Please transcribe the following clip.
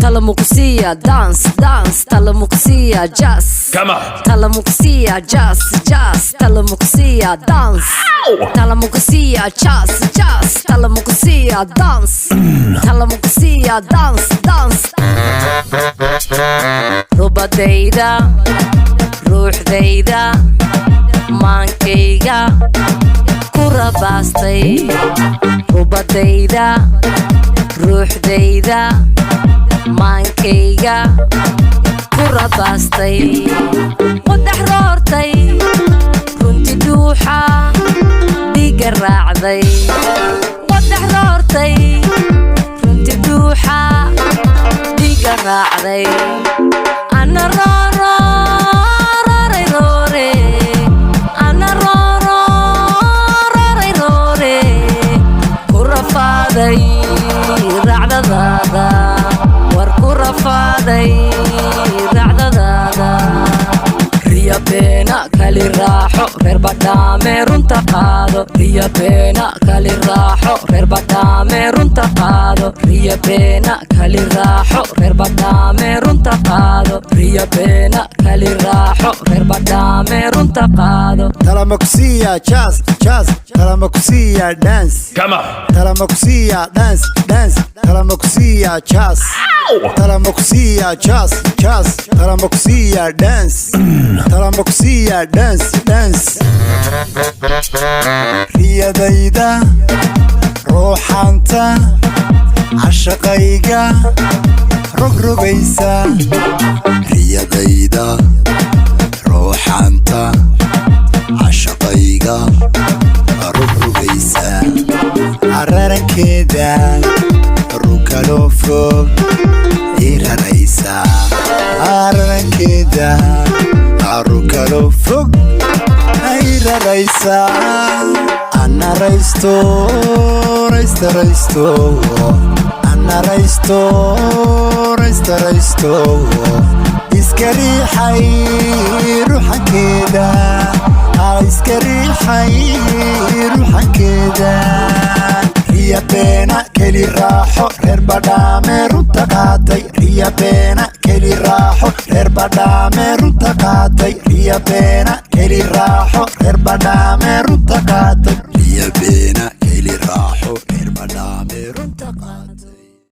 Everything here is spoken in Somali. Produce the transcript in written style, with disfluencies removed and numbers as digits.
Talamukusia, dance, dance, Talamukusia, jazz. Come on. Talamukusia, jazz, jazz, Talamukusia, dance. Ow! Talamukusia, jazz, jazz, Talamukusia, dance. Talamukusia, dance, dance. Rubadayda, ruuxdayda, maankayga ku rabaastay. Rubadayda, ruuxdayda, maankayga ku rabaastay. Wadax roortay, runti dhuuxa dhiiga raacday. Wadax roortay, runti dhuuxa dhiiga raacday. Ana rooro rooray roore, ana rooro rooray roore, ku rafaaday raacdadaada, war ku rafaaday raacdadaada. Riya beena kali raaxo reer badhaame runta qaado. Riya beena kali raaxo reer badhaame runta qaado. Riya beena kali raaxo reer badhaame runta qaado. Riya beena kali raaxo reer badhaame runta qaado. Talamukusia, jazz, jazz, Talamukusia, dance. Come on. Talamukusia, dance, dance, Talamukusia, jazz. Ow! Talamukusia, jazz, jazz, Talamukusia, dance. Talamukusia, dance, dance. Riyadayda, ruuxanta, cashaqayga, rogrogaysa. Riyadayda, ruuxanta, cashaqayga, rogrogaysa. Ararankeeda, rukaloo fog, iraraysa. Ararankeeda, rukaloo fog, iraraysa. Ana raysto, raysta raysto, ana raysto, raysta raysto. Iska riixay ruuxankeeda, iska riixay ruuxankeeda. Riya beena keli raaxo reer badhaame runta qaatay. Riya beena keli raaxo reer badhaame runta qaatay. Riya beena keli raaxo reer badhaame runta qaatay.